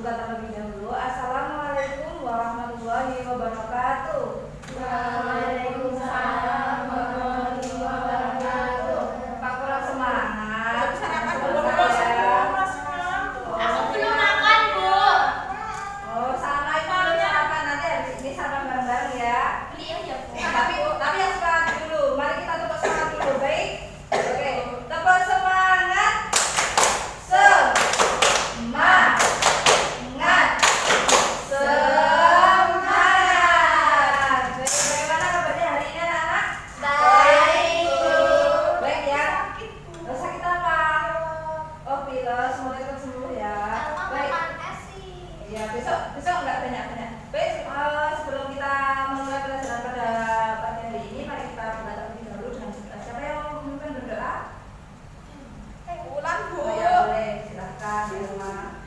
dibuka terlebih dahulu. Assalamualaikum warahmatullahi wabarakatuh. Waalaikumsalam warahmatullahi wabarakatuh. Pak kurang semangat. Sarapan dulu ya. Aku belum makan, Bu. Oh, sama itu belum sarapan, nanti habis ini sarapan bareng-bareng ya. Beli aja, Bu. Tapi yang semangat dulu. Mari kita tepuk semangat dulu, baik? Oke, tepuk semangat. Semangat. Bagaimana kabarnya hari ini anak-anak? Baik, Bu. Baik ya. Sakit apa? Oh, pilek. Semoga cepat sembuh ya. Baik. Ya, besok enggak banyak-banyak. Baik, sebelum kita memulai pelajaran pada pagi hari ini, mari kita berdoa terlebih dahulu dengan siapa yang memimpin berdoa? Ulang, Bu. Oh, ya boleh, silakan di rumah.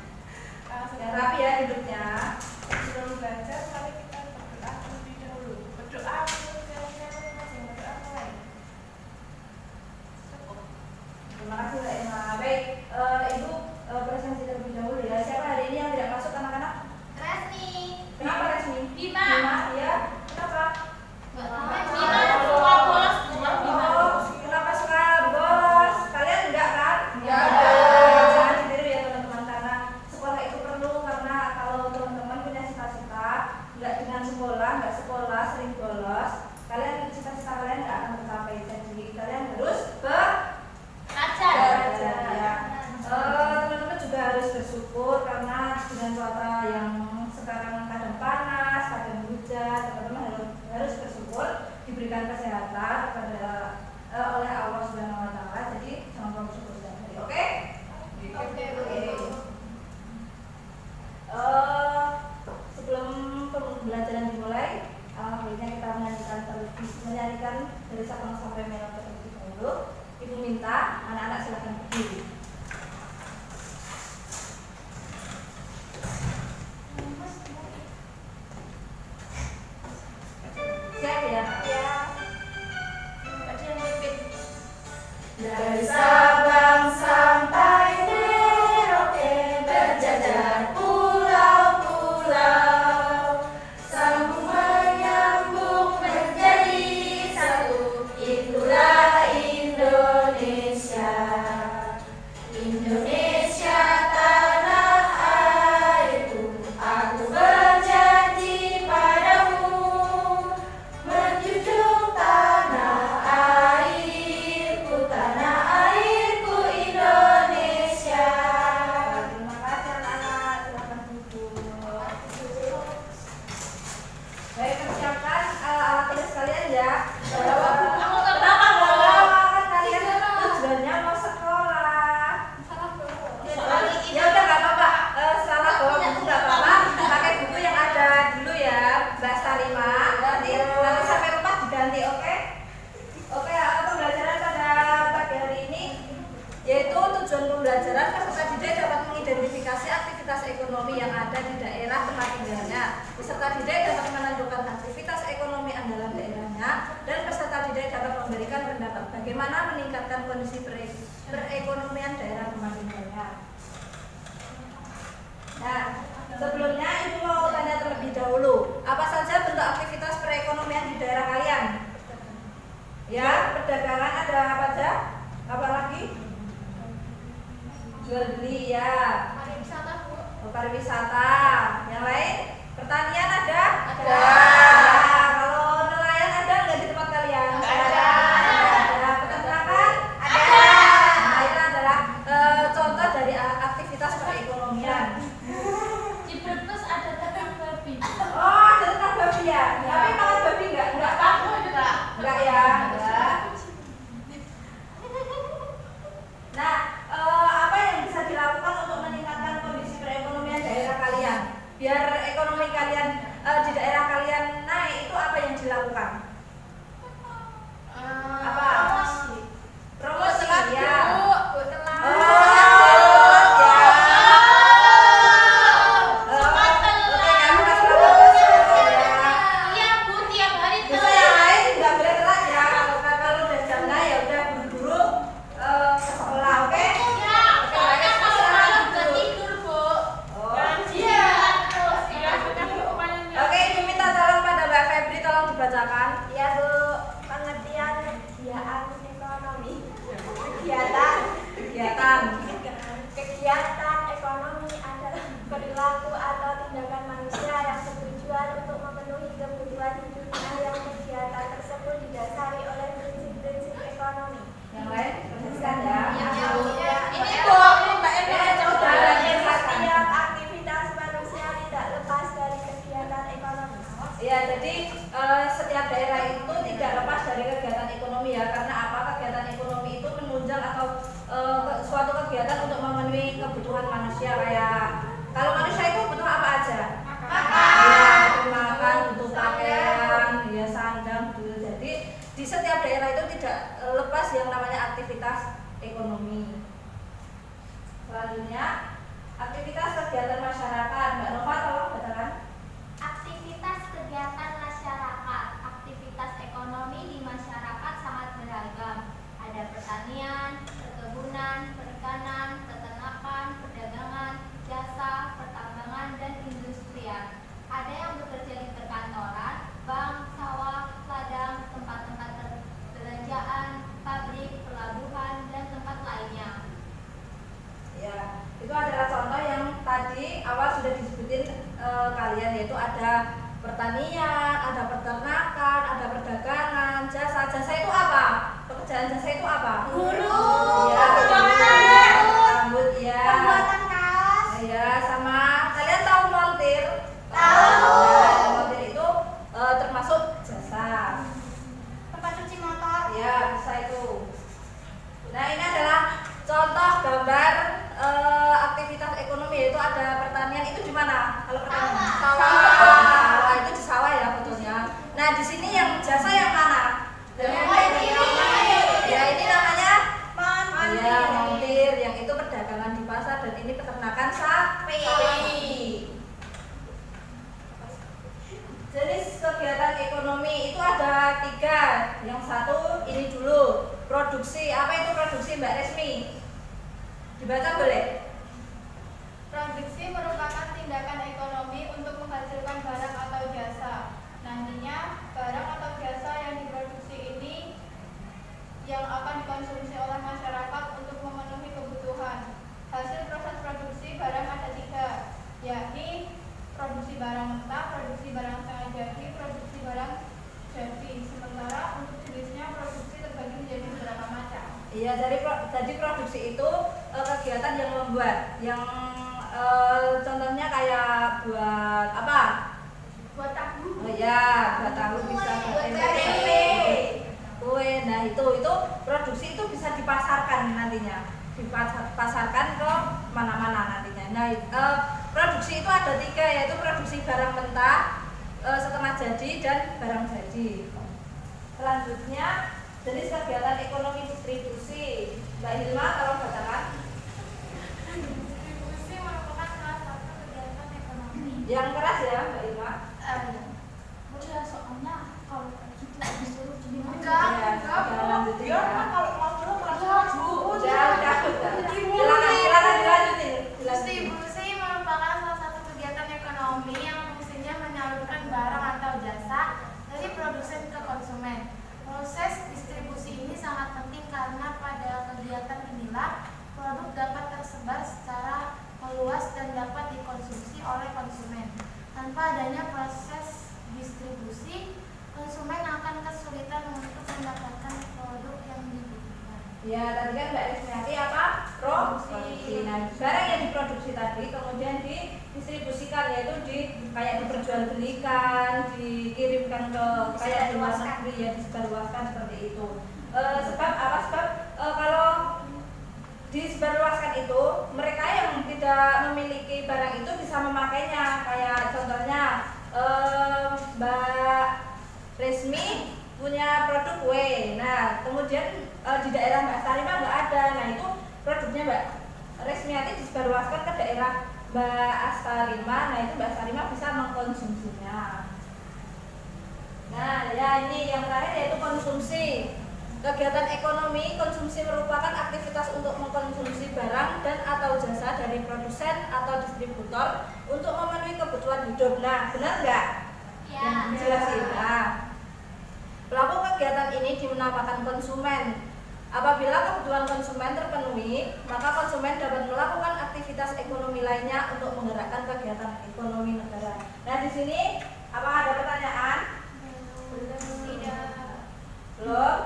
Yang rapi ya duduknya. Sebelum belajar, mari kita berdoa terlebih dahulu. Berdoa untuk kalian masing berdoa mulai. Terima kasih Mbak Emma. Baik, Ibu presentasi terlebih dahulu ya. Siapa hari ini yang tidak masuk anak-anak? Resmi. Kenapa Resmi? Bima. Ya. Kenapa? Bima suka bolos, Bu. Oh, kenapa suka bolos? Kalian enggak kan? Enggak. Jangan ditiru ya teman-teman, karena sekolah itu perlu, karena kalau teman-teman punya cita-cita enggak dengan sekolah, enggak sekolah sering bolos, kalian cita-cita kalian enggak akan tercapai. Jadi kalian harus belajar ya. Teman-teman juga harus bersyukur karena dengan cuaca yang sekarang kadang panas, kadang hujan, teman-teman harus bersyukur diberikan kesehatan oleh Allah Subhanahu wa taala. Jadi jangan lupa bersyukur setiap hari. Oke? Oke, Bu. Sebelum pembelajaran dimulai, baiknya kita menyanyikan dari Sabang sampai Merauke terlebih dahulu. Ibu minta anak-anak silakan berdiri. Siap ya? Ya. Dari Sabang sampai Merauke berjajar pulau-pulau, sambung menyambung menjadi satu, itulah Indonesia. Indonesia tanah airku, aku berjanji padamu, menjunjung tanah airku Indonesia. Terima kasih anak-anak, silakan duduk. Baik, persiapkan alat tulis kalian ya. Kenapa kalian tujuannya mau sekolah? Ya udah nggak apa-apa. Salah bawa buku nggak apa-apa. Pakai buku yang ada dulu ya, Mbak Salima. Nanti sampai rumah diganti, oke? Oke, pembelajaran pada pagi hari ini yaitu tujuan pembelajaran peserta didik dapat mengidentifikasi aktivitas ekonomi yang ada di daerah tempat tinggalnya. Peserta didik dapat menentukan aktivitas ekonomi andalan daerahnya, dan peserta didik dapat memberikan pendapat bagaimana meningkatkan kondisi perekonomian daerah tempat tinggalnya. Nah, sebelumnya Ibu mau tanya terlebih dahulu, apa saja bentuk aktivitas perekonomian di daerah kalian? Ya, perdagangan ada apa aja? Apa lagi? Jual beli ya. Pariwisata, Bu. Pariwisata. Yang lain? Pertanian ada? Ada. Nah, kalau nelayan ada nggak di tempat kalian? Ada. Ada. Peternakan? Ada. Nah, itu adalah contoh dari aktivitas perekonomian. Di Brebes ada ternak babi. Oh, ada ternak babi ya? Tapi makan babi enggak Kamu juga. Enggak ya? Enggak. Nah, apa yang bisa dilakukan untuk meningkatkan kondisi perekonomian daerah kalian? Biar ekonomi kalian di daerah kalian naik, itu apa yang dilakukan? Apa? Promosi ya. Iya, Bu, tiap hari Bisa telat. yang lain nggak boleh telat ya. Kalau udah jamnya ya udah buru-buru ke sekolah, oke? Ya, soalnya kalau malam nggak tidur, Bu. Oh, iya. Kegiatan ekonomi adalah perilaku atau tindakan manusia yang bertujuan untuk memenuhi kebutuhan hidupnya yang kegiatan tersebut didasari oleh prinsip-prinsip ekonomi. Yang lain perhatikan ya. Ini Mbak setiap aktivitas manusia tidak lepas dari kegiatan ekonomi. Ya, jadi setiap daerah itu tidak lepas dari kegiatan ekonomi ya. Karena apa? Kegiatan ekonomi itu menunjang atau suatu kegiatan untuk memenuhi kebutuhan manusia. Kayak kalau manusia itu butuh apa aja? Ya, butuh makan, butuh pakaian, ya sandang, butuh. Jadi di setiap daerah itu tidak lepas yang namanya aktivitas ekonomi. Selanjutnya, aktivitas kegiatan masyarakat. Mbak Nova tolong bacakan. Aktivitas kegiatan masyarakat. Aktivitas ekonomi di masyarakat sangat beragam. Ada pertanian, perkebunan, perikanan, peternakan, perdagangan, jasa, pertambangan, dan industrian. Ada yang bekerja di perkantoran, bank, sawah, ladang, tempat-tempat perbelanjaan, pabrik, pelabuhan, dan tempat lainnya. Ya, itu adalah contoh yang tadi awal sudah disebutin kalian, yaitu ada pertanian, ada peternakan, ada perdagangan, jasa. Jasa itu apa? Pekerjaan jasa itu apa? Guru, Ya, dokter, rambut ya. pembuatan kaos. Ya, sama kalian tahu montir? Tahu. Ya, montir itu termasuk jasa. Tempat cuci motor. Ya, bisa itu. Nah, ini adalah contoh gambar aktivitas ekonomi, yaitu ada pertanian. Itu di mana? Kalau pertanian? Sawah. Itu di sawah ya betulnya. Nah, di sini yang jasa yang mana? Ya, ini namanya ya, montir. Yang itu perdagangan di pasar, dan ini peternakan sapi. Jenis kegiatan ekonomi itu ada 3. Yang satu ini dulu, produksi. Apa itu produksi, Mbak Resmi? Dibaca boleh? Produksi merupakan tindakan ekonomi untuk menghasilkan barang atau jasa. Nantinya, barang atau jasa yang diproduksi ini yang akan dikonsumsi oleh masyarakat untuk memenuhi kebutuhan. Hasil proses produksi barang ada 3, yakni produksi barang mentah, produksi barang setengah jadi, produksi barang jadi. Sementara untuk jenisnya produksi terbagi menjadi beberapa macam. Iya, jadi produksi itu kegiatan yang membuat, yang contohnya kayak buat apa? Buat tahu. Oh ya, buat tahu bisa buat tempe, kue. Nah, itu produksi itu bisa dipasarkan nantinya, dipasarkan ke mana-mana nantinya. Nah, produksi itu ada 3, yaitu produksi barang mentah, setengah jadi, dan barang jadi. Selanjutnya, jenis kegiatan ekonomi distribusi. Mbak Hilma, tolong bacakan. Distribusi merupakan salah satu kegiatan ekonomi. Yang keras ya, Mbak Hilma. Udah, soalnya kalau gitu disuruh jadi Ya, lanjutin ya. kalau ngobrol maju. Udah. Silakan dilanjutin. Distribusi merupakan salah satu kegiatan ekonomi yang fungsinya menyalurkan barang atau jasa dari produsen ke konsumen. Proses distribusi ini sangat penting karena pada kegiatan inilah produk dapat tersebar secara meluas dan dapat dikonsumsi oleh konsumen. Tanpa adanya proses distribusi, konsumen akan kesulitan untuk mendapatkan produk yang dibutuhkan. Ya, tadi kan Mbak Rismiati apa? Produksi. Nah, barang yang diproduksi tadi kemudian didistribusikan, yaitu kayak diperjualbelikan, dikirimkan ke kayak di luar negeri, ya disebarluaskan seperti itu. Sebab apa? Sebab kalau disebarluaskan itu, mereka yang tidak memiliki barang itu bisa memakainya. Kayak contohnya Mbak Resmi punya produk kue. Nah, kemudian di daerah Mbak Sarima nggak ada. Nah, itu produknya Mbak Resmiati disebarluaskan ke daerah Mbak Astarima. Nah, itu Mbak Astarima bisa mengkonsumsinya. Nah, ya ini yang terakhir yaitu konsumsi. Kegiatan ekonomi konsumsi merupakan aktivitas untuk mengkonsumsi barang dan atau jasa dari produsen atau distributor untuk memenuhi kebutuhan hidup. Nah, benar nggak? Ya. Jelasin. Nah, pelaku kegiatan ini dinamakan konsumen. Apabila kebutuhan konsumen terpenuhi, maka konsumen dapat melakukan aktivitas ekonomi lainnya untuk menggerakkan kegiatan ekonomi negara. Nah, di sini apa ada pertanyaan? Tidak. Belum?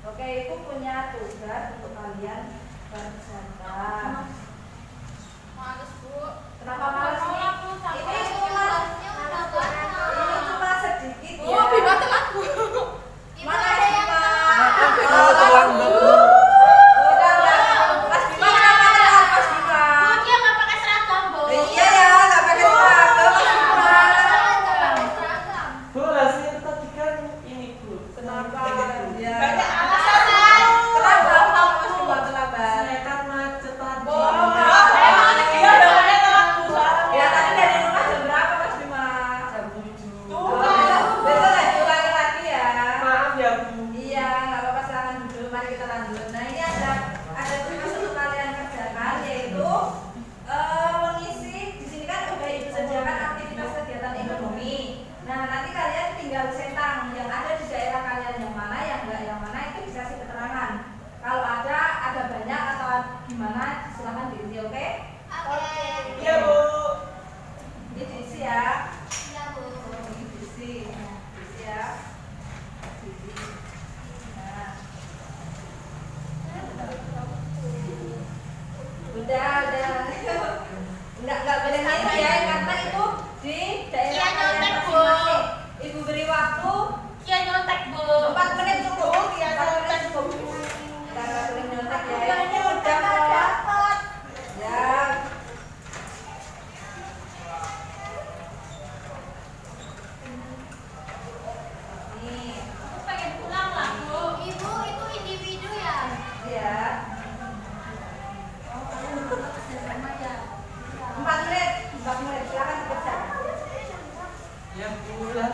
Oke, Ibu punya tugas untuk kalian kerjakan. Males, Bu. Kenapa males nih? Ini cuma sedikit ya. Oh, Bima telat, Bu. Mana Bima? Oh, telat, Bu. Udah. Mas Bima kenapa telat, Mas Bima? Dia nggak pakai seragam, Bu. Iya ya, nggak pakai seragam, Mas Bima. Bu, hasil tadi kan ini Bu. Kenapa? Ya. Banyak alasan. Kenapa Mas Bima terlambat? Saya kan macet tadi. Emang dia udah banyak telat, Bu. Ya tadi dari rumah jam berapa Mas Bima? Jam 7. Tuh. Besok nggak diulangi lagi ya. Maaf ya Bu. Iya, nggak apa-apa, silakan duduk. Mari kita lanjut. Nah, ini ada tugas untuk kalian kerjakan, yaitu mengisi. Di sini kan udah Ibu sediakan aktivitas kegiatan ekonomi. Nah, nanti kalian tinggal centang yang ada di daerah kalian yang mana, yang enggak yang mana itu dikasih keterangan. Kalau ada banyak atau gimana, silakan diisi, oke? Iya, Bu. Ini diisi ya. Ini diisi. Nah, diisi ya. Diisi. Nah. Udah. Enggak boleh nanya ya, karena itu di daerah Iya, kalian nyontek, Bu. masing-masing. Ibu beri waktu Dia nyontek, Bu. 4 menit cukup. Iya, 4 menit cukup. Kita nggak boleh nyontek ya. Ini udah kok. Ya. Nih, Aku pengen pulang lah, Bu. Ibu, itu individu ya? ya. 4 menit, silakan dikerjakan. Ya Bu lah.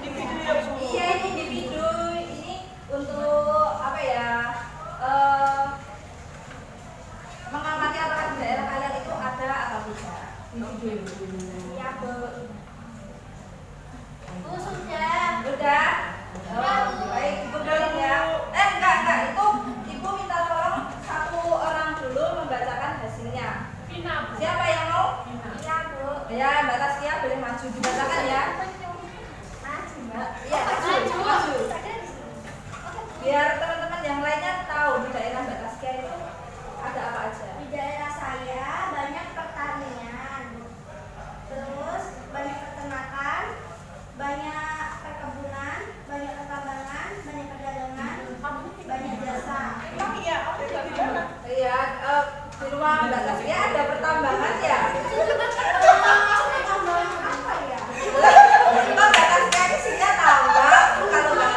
Individu ya, Bu. Iya, ini individu. Ini untuk apa ya? Mengamati apakah di daerah kalian itu ada atau tidak. Individu. Ya, Bu. Bu, sudah. Udah? Oh, baik, Ibu dulu ya. Enggak, itu Ibu minta tolong satu orang dulu membacakan hasilnya. Vina, Bu. Siapa yang mau? Iya, Bu. Ya, Mbak Taskia boleh maju dibacakan ya. Maju, Mbak. Iya, maju. Biar teman-teman yang lainnya tahu di daerah Mbak Taskia itu ada apa aja. Di daerah saya banyak pertanian, terus banyak peternakan, banyak perkebunan, banyak pertambangan, banyak perdagangan, banyak jasa. Emang iya, aku juga di mana? Iya, di rumah Mbak Taskia ada pertambangan ya. Pertambangan apa ya? Mbak Taskia ini sehingga tambang kalau nggak ada.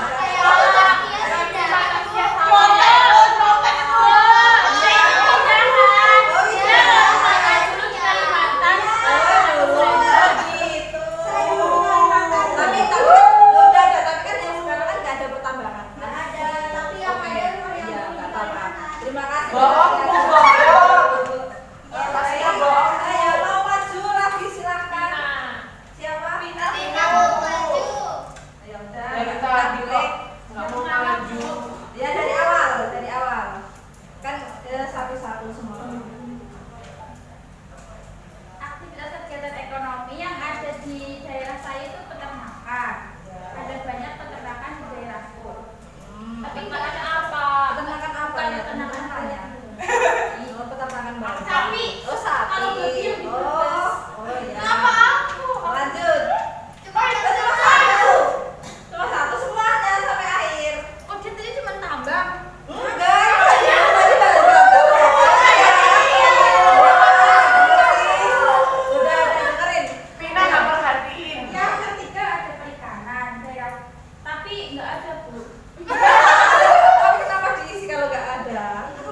Satu-satu semua. Aktivitas kegiatan ekonomi yang ada di daerah saya itu peternakan. Ada banyak peternakan di daerahku. Tapi nggak ada apa. Peternakan apa Bukan ya? peternakan Ya. Oh, peternakan babi. Sapi. Oh, sapi. Kalau babi yang dibetes. Oh ya. Kenapa aku? Lanjut. Cuma Cuma satu. Cuma satu semuanya sampai akhir. Oh, dia tadi cuma tambang. Enggak. Udah dengerin. Vina nggak perhatiin. Yang ketiga ada perikanan. Tapi nggak ada, Bu. Tapi kenapa diisi kalau nggak ada?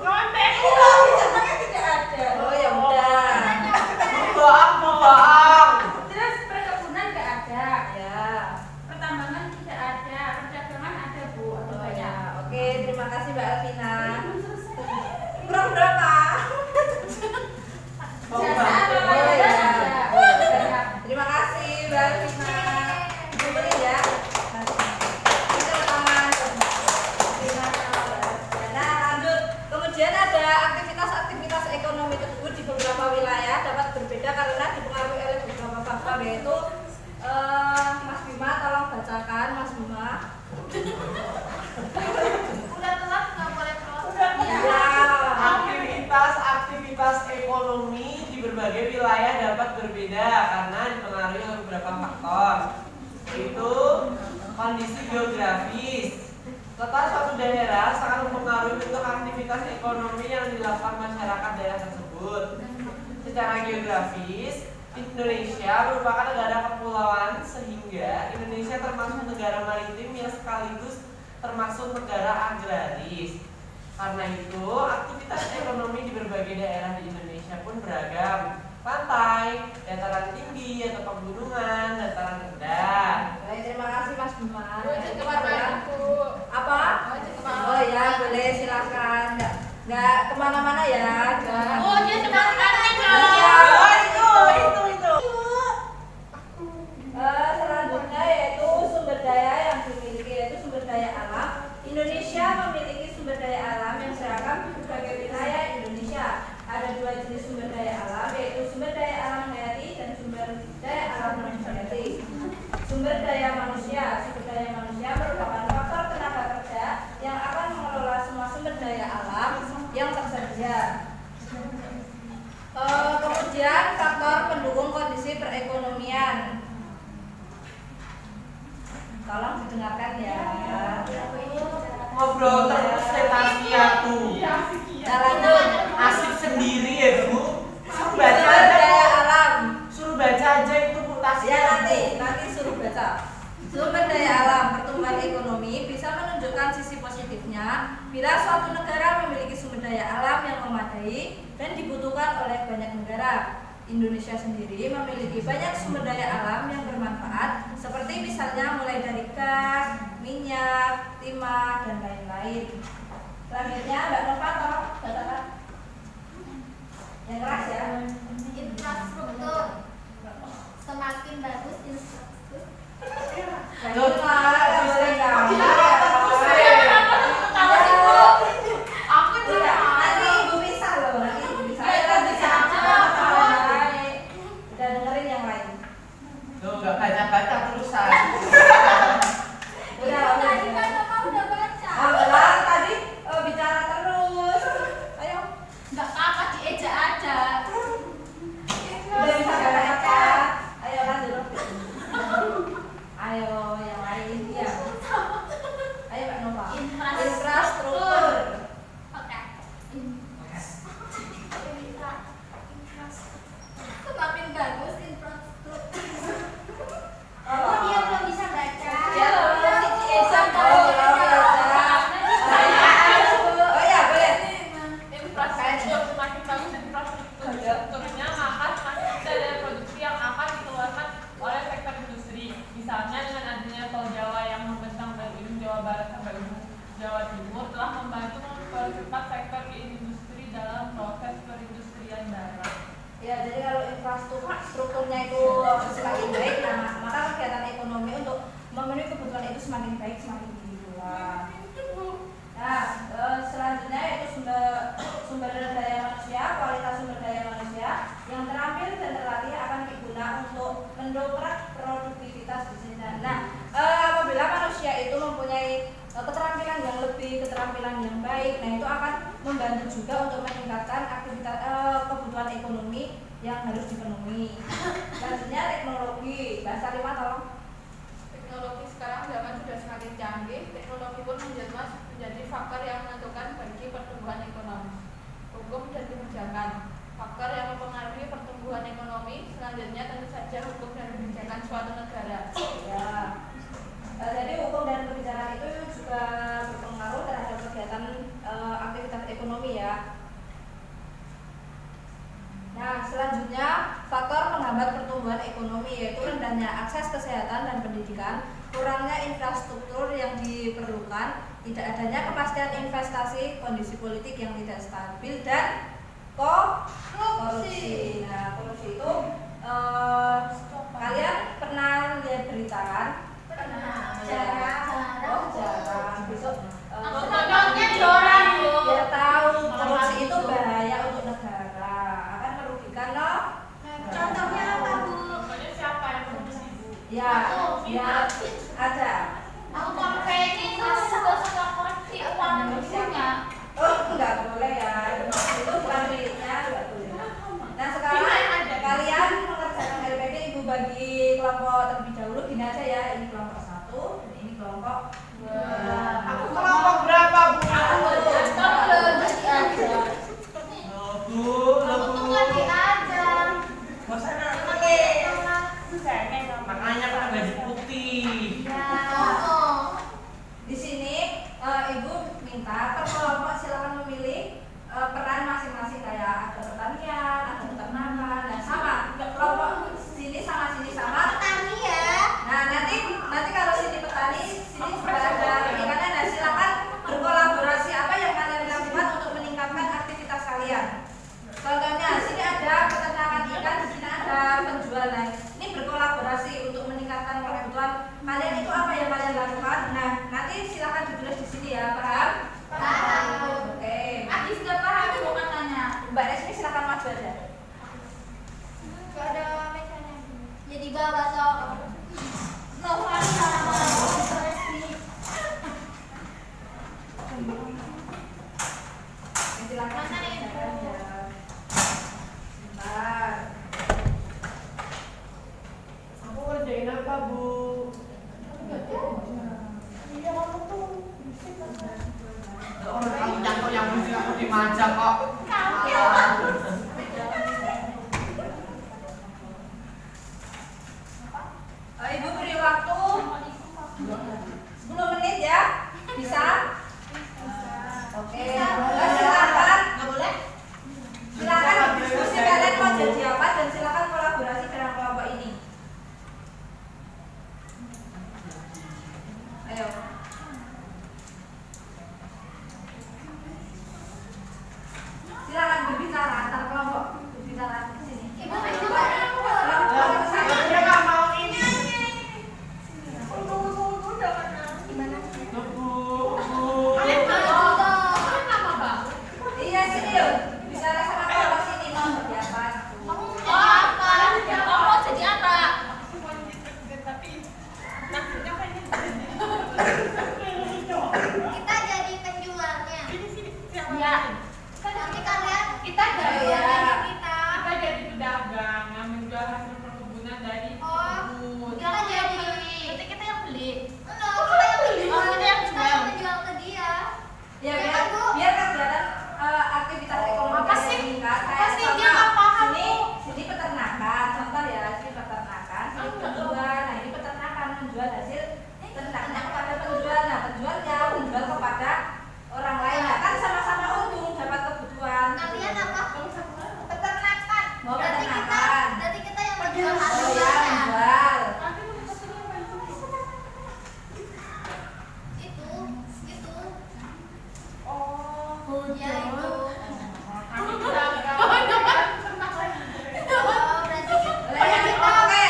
Nyontek. Ini loh, bicaranya tidak ada. Oh ya udah. ekonomi di berbagai wilayah dapat berbeda karena dipengaruhi oleh beberapa faktor, yaitu kondisi geografis. Letak suatu daerah sangat mempengaruhi bentuk aktivitas ekonomi yang dilakukan masyarakat daerah tersebut. Secara geografis, Indonesia merupakan negara kepulauan sehingga Indonesia termasuk negara maritim yang sekaligus termasuk negara agraris. Karena itu, aktivitas ekonomi di berbagai daerah di Indonesia pun beragam. Pantai, dataran tinggi atau pegunungan, dataran rendah. Baik, terima kasih Mas Bima. Apa? Oh ya, boleh silakan. Nggak kemana-mana ya. Jangan. Oh, dia sedang Iya. Itu. Selanjutnya yaitu sumber daya yang dimiliki, yaitu sumber daya alam. Indonesia memiliki sumber daya alam yang seragam di berbagai wilayah Indonesia. Ada dua jenis sumber daya alam, yaitu sumber daya alam hayati dan sumber daya alam non hayati. Sumber daya manusia merupakan faktor tenaga kerja yang akan mengelola semua sumber daya alam yang tersedia. Kemudian faktor pendukung kondisi perekonomian. Tolong didengarkan ya. Ngobrol terus tuh. Nah, lanjut. Asik sendiri ya Bu. Suruh baca Sumber aja. daya alam. Suruh baca aja itu mutasi. Ya nanti suruh baca. Sumber daya alam pertumbuhan ekonomi bisa menunjukkan sisi positifnya bila suatu negara memiliki sumber daya alam yang memadai dan dibutuhkan oleh banyak negara. Indonesia sendiri memiliki banyak sumber daya alam yang bermanfaat, seperti misalnya mulai dari gas, minyak, timah, dan lain-lain. Selanjutnya Mbak Nova, tolong bacakan. Yang keras ya. Infrastruktur. Semakin bagus infrastruktur. Baiklah, boleh kamu. Aku juga. Nanti Ibu bisa loh, nanti Ibu bisa. Udah dengerin yang lain. Tuh nggak baca terusan. Udah, Tadi kan Bapak udah baca. Alhamdulillah tadi bicara terus. Ayo, Enggak apa-apa diejak aja. udah bisa baca. Ayo lanjut. Ayo yang lain ya. Ayo Mbak Nova. Infrastruktur. Oke. Semakin bagus infrastruktur. Oh, dia belum bisa baca. Ya, masih diejak. Oh ya, boleh. Infrastruktur semakin bagus infrastrukturnya, maka semakin bisa ada produksi yang akan dikeluarkan oleh sektor industri. Misalnya dengan adanya tol Jawa yang membentang dari ujung Jawa Barat sampai ujung Jawa Timur telah membantu mempercepat sektor industri dalam proses perindustrian barat. Ya, jadi kalau infrastrukturnya itu semakin baik, nah, maka kegiatan ekonomi untuk memenuhi kebutuhan itu semakin baik, semakin tinggi pula. Nah, selanjutnya yaitu sumber daya manusia, kualitas sumber daya manusia yang terampil dan terlatih akan digunakan untuk mendongkrak produktivitas bisnis. Nah, apabila manusia itu mempunyai keterampilan yang lebih, keterampilan yang baik, nah itu akan membantu juga untuk meningkatkan aktivitas kebutuhan ekonomi yang harus dipenuhi. Selanjutnya teknologi. Bahasa 5 tolong. Teknologi sekarang zaman sudah semakin canggih. Teknologi pun menjadi faktor yang menentukan bagi pertumbuhan ekonomi. Hukum dan kebijakan. Faktor yang mempengaruhi pertumbuhan ekonomi selanjutnya tentu saja hukum dan kebijakan suatu negara. Ya. Jadi hukum dan kebijakan itu juga berpengaruh terhadap kegiatan aktivitas ekonomi ya. Nah, selanjutnya faktor penghambat pertumbuhan ekonomi yaitu rendahnya akses kesehatan dan pendidikan, kurangnya infrastruktur yang diperlukan, tidak adanya kepastian investasi, kondisi politik yang tidak stabil, dan korupsi. Nah, korupsi itu kalian pernah lihat berita kan? Jarang. Besok Nontonnya di orang, Bu. biar tahu korupsi itu bahaya untuk negara, akan merugikan loh. Contohnya apa, Bu? Pokoknya siapa yang produksi Bu? Ya, ada. Aku konveni itu suka korupsi uang ibunya. Oh, enggak boleh ya. Itu bukan miliknya, enggak boleh. terlebih dahulu. Gini aja ya, ini kelompok 1, ini kelompok 2. Aku kelompok berapa, Bu? Untung lagi ada. Makanya pakai baju putih. Di sini Ibu minta per kelompok silakan memilih peran masing-masing, kayak ada pertanian, ada peternakan, dan sama. Kelompok sini sama sini sama. Petani ya. Nah, nanti kalau sini petani, sini juga ada ikannya. Nah, silakan berkolaborasi apa yang kalian lakukan untuk meningkatkan aktivitas kalian. Contohnya, sini ada peternakan ikan, di sini ada penjual. Nah, ini berkolaborasi untuk meningkatkan kebutuhan kalian. Itu apa yang kalian lakukan? Nah, nanti silakan ditulis di sini ya, paham? Paham. Oke. Adis nggak paham itu katanya. Mbak Resmi silakan maju aja. Gak ada mejanya. Jadi bawa sok. Silakan. Mana ini? Sebentar. Aku ngerjain apa, Bu? Orang kamu jatuh yang musik aku dimanja kok. Ibu beri waktu 10 menit ya. Bisa? Oke. Silakan. Silakan diskusi kalian mau jadi apa, dan silakan kolaborasi dengan kelompok ini. Ayo. Silakan berbicara antar kelompok. Berbicara di sini. Ibu Kelompok satu. Dia nggak mau ini. Iya, sini yuk. Bicara sama kelompok sini mau jadi apa? Kita jadi penjualnya. Nanti kalian Kita jadi Oh, iya. kita. kita jadi pedagang yang menjual hasil perkebunan dari kebun. Kita jadi. Berarti kita yang beli. Enggak, kita yang menjual. Oh, kita yang Kita yang menjual ke dia. Ya, Ya biar kan, Bu? biar kegiatan aktivitas ekonomi Apa sih? meningkat. Apa Kayak sih? contoh, Dia nggak paham, sini Bu. sini peternakan, contoh ya, sini peternakan, sini penjual. Nah, ini peternakan menjual hasil ternaknya kepada penjual. Nah, penjualnya menjual kepada orang lain. Nah, kan sama-sama untung, dapat kebutuhan. Kalian apa? Peternakan. Mau Berarti peternakan. kita yang menjual Oh hasilnya. ya, menjual. Itu. Oh, Ya itu. Kami pedagang. Oh, berarti kita. Oke,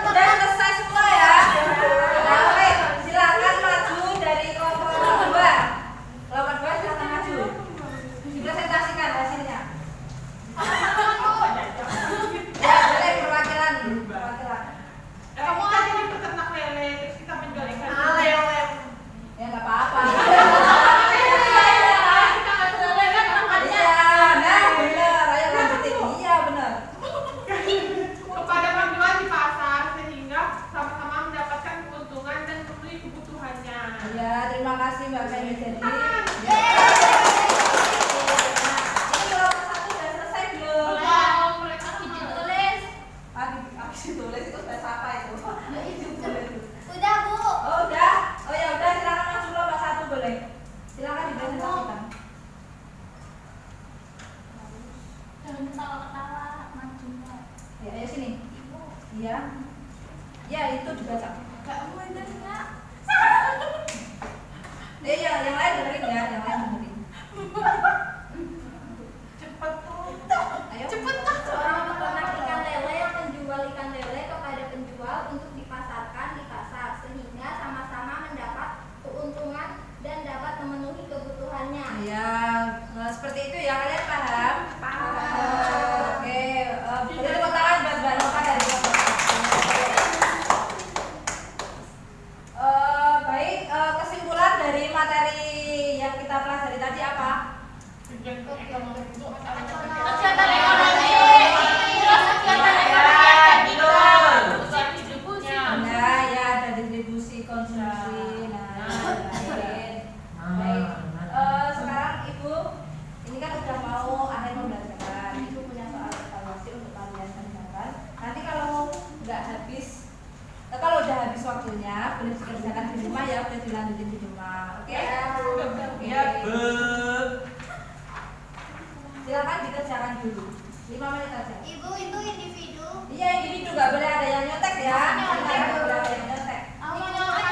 udah selesai semua ya. Nah, oke, silakan maju dari kelompok 2. Kelompok 2 silakan maju. Dipresentasikan hasilnya. Ya, boleh perwakilan. Perwakilan. Kamu kan jadi peternak lele, terus kita menjual ikan. Lele. Ya nggak apa-apa. Kita nggak bisa lele kan makannya. Iya, nah bener. Ayo lanjutin. Iya bener. Kepada penjual di pasar sehingga sama-sama mendapatkan keuntungan dan memenuhi kebutuhannya. Iya, terima kasih Mbak Feni. Jadi, ini kelompok 1 sudah selesai belum? Belum, mereka Ditulis. Habis ditulis itu sudah siapa itu? Udah, Bu. Oh udah, oh ya udah, silakan maju kelompok 1 boleh. Silakan dipresentasikan. Jangan ketawa-ketawa, maju. Ya, ayo sini. Iya. Ya itu dibaca. Enggak mau enggak. Yang lain dengerin ya, yang lain dengerin. Cepet tuh. Ayo. Seorang peternak ikan lele yang menjual ikan lele kepada penjual untuk dipasarkan di pasar sehingga sama-sama mendapat keuntungan dan dapat memenuhi kebutuhannya. Iya, seperti itu ya, kalian paham? Paham. Oke, boleh tepuk tangan buat Mbak Nova dari kelompok 1. Baik, kesimpulan dari materi yang kita pelajari udah dilanjutin di rumah. Oke? Iya, Bu. Silakan dikerjakan dulu. 5 menit aja. Ibu itu individu. Iya, individu nggak boleh ada yang nyontek ya. Nggak boleh ada yang nyontek. Aku Oke. nggak nyontek.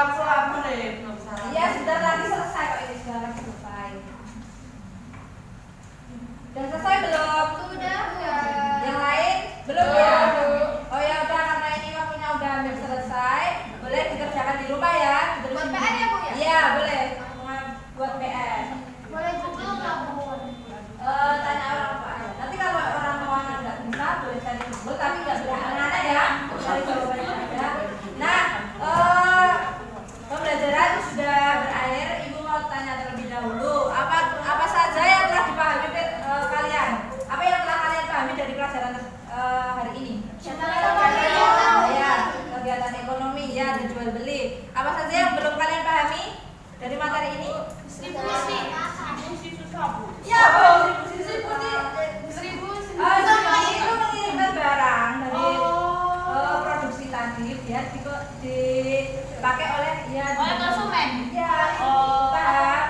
Aku deh. Iya, sebentar lagi selesai kok ini, sebentar lagi selesai. Udah selesai belum? Sudah. Yang lain? Belum ya? Oh ya udah, karena ini waktunya udah hampir selesai, boleh dikerjakan di rumah ya. Buat PR ya, Bu ya? Iya, boleh. Buat PR. Boleh juga nggak, Bu? Tanya orang tua aja. Nanti kalau orang tuanya nggak bisa, boleh cari Google, tapi nggak boleh anak-anak ya. Cari jawabannya aja. Nah, pembelajaran sudah berakhir. Ibu mau tanya terlebih dahulu, apa saja yang telah dipahami kalian? Apa yang telah kalian pahami dari pelajaran hari ini? Ya, kegiatan ekonomi ya, dan jual beli. Apa saja yang belum kalian pahami dari materi ini? Distribusi. susah, Bu. Ya, distribusi itu mengirimkan barang dari produksi tadi biar dipakai oleh Oleh konsumen. Ya, Oh. paham.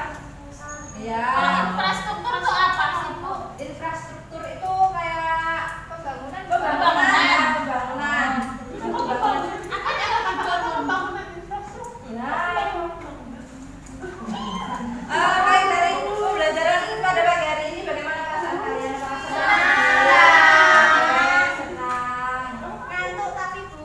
Ya. Infrastruktur itu apa sih, Bu? Infrastruktur itu kayak Pembangunan. pembangunan. Pembangunan infrastruktur. Baik, dari pembelajaran pada pagi hari ini bagaimana perasaan kalian? Senang. Ngantuk tapi, Bu.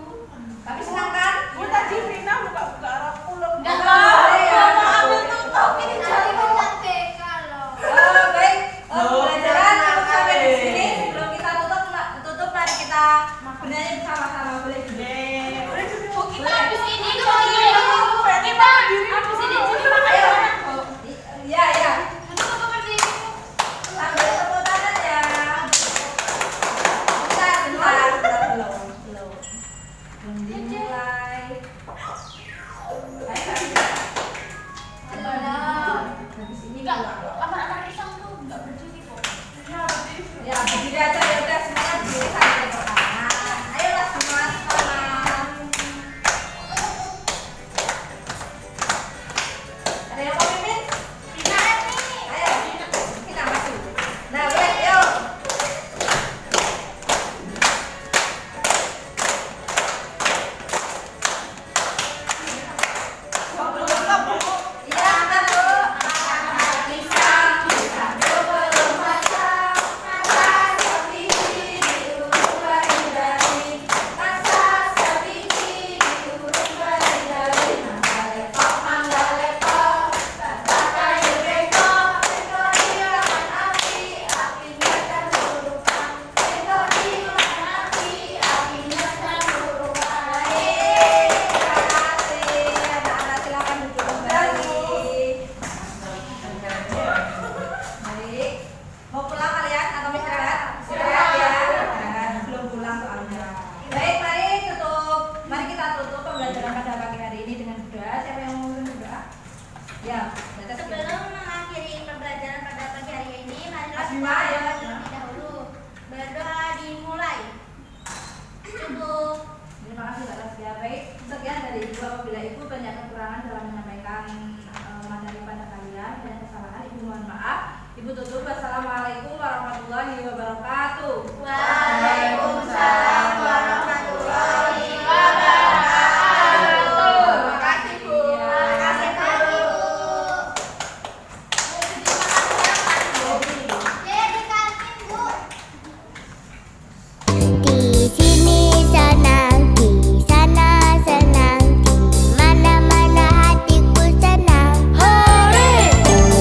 Tapi senang kan? Bu, tadi Vina buka-buka arah pulau. Nggak boleh ya. ambil tutup. Ini jadi bentar BK loh. Baik, pembelajaran cukup sampai di sini. Sebelum kita tutup, mari kita bernyanyi bersama-sama, boleh? Bu, kita habis ini kita habis ini jadi makan Ayo. bareng, Bu. Iya, iya. Untuk berdiri. Sambil tepuk tangan ya. Bentar, belum. Belum dimulai. Ayo, habis ini Enggak, pulang. kamar-kamar pisang tuh enggak berdiri kok. Ya, berdiri aja ya udah, semuanya berdiri sambil tepuk tangan. Ayolah semua sama. Ada yang mau mimpin? Rina nih. Ayo, kita maju. Nah, boleh, yuk. Iya, kita Bu. Pisang belum masak, masak sebiji diurut bari-bari, masak sebiji diurut bari-bari, mangga lepok, bapak kayu bengkok, bengkok dimakan api, apinya terlurukan, bengkok dimakan api, apinya terlurukan. Terima kasih. Anak-anak silakan duduk kembali. Baik, mau pulang kalian atau mau istirahat? Istirahat ya. Nah, belum pulang soalnya. Baik, mari kita tutup pembelajaran pada pagi hari ini dengan doa. Siapa yang mau berdoa? Ya, batas kita. Sebelum mengakhiri pembelajaran pada pagi hari ini, marilah kita Asma, ya. berdoa terlebih dahulu. Berdoa dimulai. Cukup. Terima kasih Mbak Tasya. Baik, sekian dari Ibu. Apabila Ibu banyak kekurangan dalam menyampaikan materi pada kalian, banyak kesalahan, Ibu mohon maaf. Ibu tutup. Wassalamualaikum warahmatullahi wabarakatuh. Waalaikumsalam.